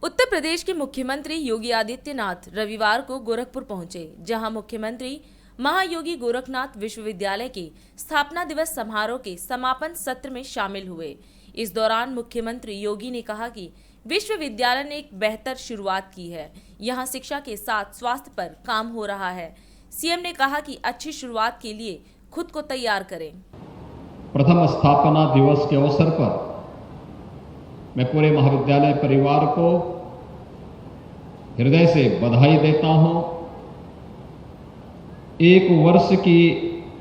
उत्तर प्रदेश के मुख्यमंत्री योगी आदित्यनाथ रविवार को गोरखपुर पहुंचे, जहां मुख्यमंत्री महायोगी गोरखनाथ विश्वविद्यालय के स्थापना दिवस समारोह के समापन सत्र में शामिल हुए। इस दौरान मुख्यमंत्री योगी ने कहा कि विश्वविद्यालय ने एक बेहतर शुरुआत की है। यहां शिक्षा के साथ स्वास्थ्य पर काम हो रहा है। सीएम ने कहा कि अच्छी शुरुआत के लिए खुद को तैयार करें। प्रथम स्थापना दिवस के अवसर पर मैं पूरे महाविद्यालय परिवार को हृदय से बधाई देता हूं। एक वर्ष की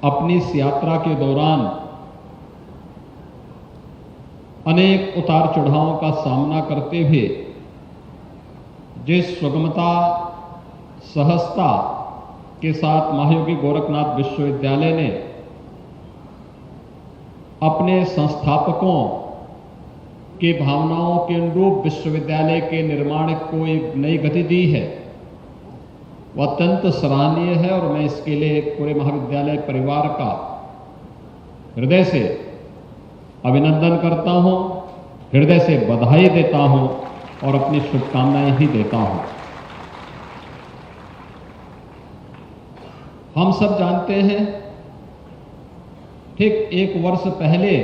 अपनी इस यात्रा के दौरान अनेक उतार चढ़ावों का सामना करते हुए जिस सुगमता सहजता के साथ महायोगी गोरखनाथ विश्वविद्यालय ने अपने संस्थापकों की भावनाओं के अनुरूप विश्वविद्यालय के निर्माण को एक नई गति दी है, वह अत्यंत सराहनीय है और मैं इसके लिए पूरे महाविद्यालय परिवार का हृदय से अभिनंदन करता हूं, हृदय से बधाई देता हूं और अपनी शुभकामनाएं भी देता हूं। हम सब जानते हैं, ठीक एक वर्ष पहले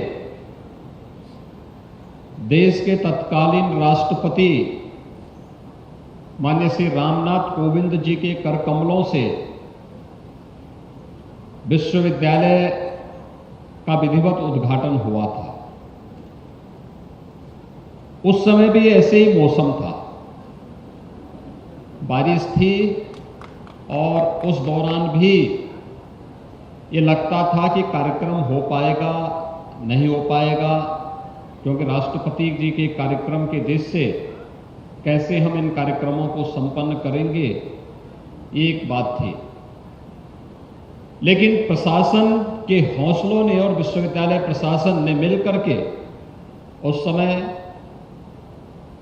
देश के तत्कालीन राष्ट्रपति माननीय श्री रामनाथ कोविंद जी के कर कमलों से विश्वविद्यालय का विधिवत उद्घाटन हुआ था। उस समय भी ऐसे ही मौसम था, बारिश थी और उस दौरान भी ये लगता था कि कार्यक्रम हो पाएगा नहीं हो पाएगा, क्योंकि राष्ट्रपति जी के कार्यक्रम के देश से कैसे हम इन कार्यक्रमों को संपन्न करेंगे, एक बात थी। लेकिन प्रशासन के हौसलों ने और विश्वविद्यालय प्रशासन ने मिलकर के उस समय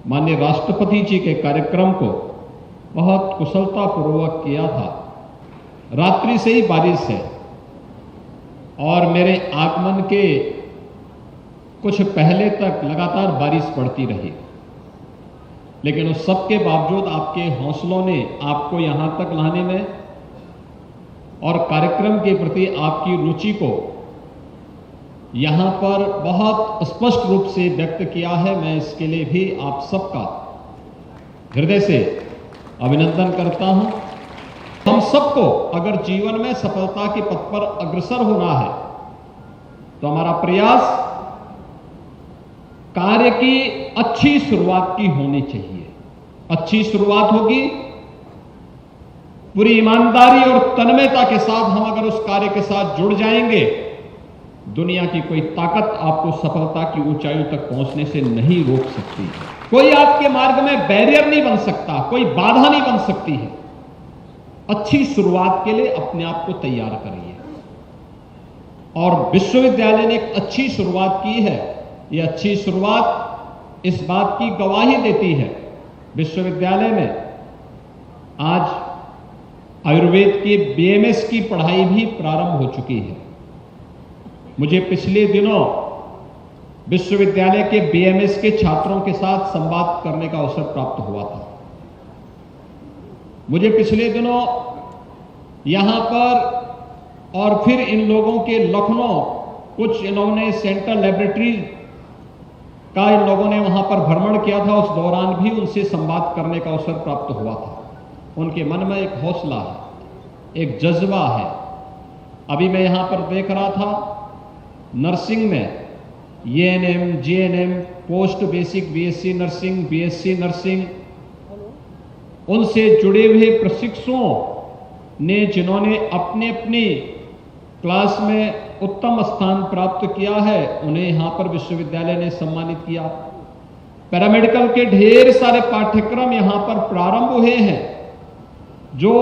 माननीय राष्ट्रपति जी के कार्यक्रम को बहुत कुशलतापूर्वक किया था। रात्रि से ही बारिश है और मेरे आगमन के कुछ पहले तक लगातार बारिश पड़ती रही, लेकिन उस सब के बावजूद आपके हौसलों ने आपको यहां तक लाने में और कार्यक्रम के प्रति आपकी रुचि को यहां पर बहुत स्पष्ट रूप से व्यक्त किया है। मैं इसके लिए भी आप सबका हृदय से अभिनंदन करता हूं। हम सबको अगर जीवन में सफलता के पथ पर अग्रसर होना है तो हमारा प्रयास कार्य की अच्छी शुरुआत की होनी चाहिए। अच्छी शुरुआत होगी, पूरी ईमानदारी और तन्मयता के साथ हम अगर उस कार्य के साथ जुड़ जाएंगे, दुनिया की कोई ताकत आपको सफलता की ऊंचाइयों तक पहुंचने से नहीं रोक सकती है। कोई आपके मार्ग में बैरियर नहीं बन सकता, कोई बाधा नहीं बन सकती है। अच्छी शुरुआत के लिए अपने आप को तैयार करिए और विश्वविद्यालय ने एक अच्छी शुरुआत की है। यह अच्छी शुरुआत इस बात की गवाही देती है, विश्वविद्यालय में आज आयुर्वेद की बीएमएस की पढ़ाई भी प्रारंभ हो चुकी है। मुझे पिछले दिनों विश्वविद्यालय के बीएमएस के छात्रों के साथ संवाद करने का अवसर प्राप्त हुआ था। मुझे पिछले दिनों यहां पर और फिर इन लोगों के लखनऊ कुछ इन्होंने सेंट्रल लैबोरेटरी का इन लोगों ने वहां पर भ्रमण किया था। उस दौरान भी उनसे संवाद करने का अवसर प्राप्त हुआ था। उनके मन में एक हौसला है, एक जज्बा है। अभी मैं यहां पर देख रहा था, नर्सिंग में ANM, GNM, post basic BSc nursing, BSc nursing, उनसे जुड़े हुए प्रशिक्षुओं ने जिन्होंने अपने अपनी क्लास में उत्तम स्थान प्राप्त किया है, उन्हें यहां पर विश्वविद्यालय ने सम्मानित किया। पैरामेडिकल के ढेर सारे पाठ्यक्रम यहां पर प्रारंभ हुए हैं। जो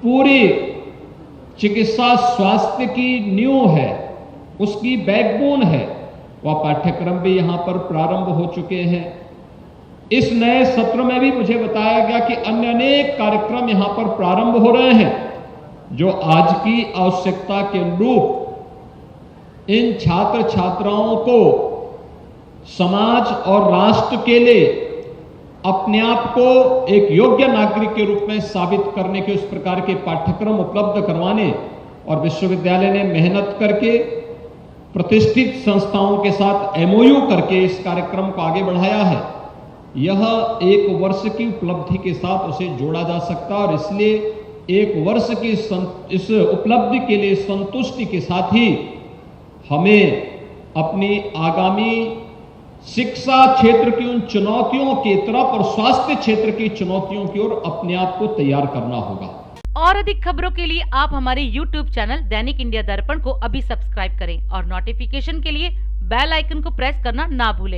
पूरी चिकित्सा स्वास्थ्य की नींव है, उसकी बैकबोन है, वह पाठ्यक्रम भी यहां पर प्रारंभ हो चुके हैं। इस नए सत्र में भी मुझे बताया गया कि अन्य अनेक कार्यक्रम यहां पर प्रारंभ हो रहे हैं, जो आज की आवश्यकता के अनुरूप इन छात्र छात्राओं को समाज और राष्ट्र के लिए अपने आप को एक योग्य नागरिक के रूप में साबित करने के उस प्रकार के पाठ्यक्रम उपलब्ध करवाने और विश्वविद्यालय ने मेहनत करके प्रतिष्ठित संस्थाओं के साथ एमओयू करके इस कार्यक्रम को आगे बढ़ाया है। यह एक वर्ष की उपलब्धि के साथ उसे जोड़ा जा सकता है और इसलिए एक वर्ष की इस उपलब्धि के लिए संतुष्टि के साथ ही हमें अपनी आगामी शिक्षा क्षेत्र की उन चुनौतियों की तरफ और स्वास्थ्य क्षेत्र की चुनौतियों की ओर अपने आप को तैयार करना होगा। और अधिक खबरों के लिए आप हमारे YouTube चैनल दैनिक इंडिया दर्पण को अभी सब्सक्राइब करें और नोटिफिकेशन के लिए बेल आइकन को प्रेस करना ना भूलें।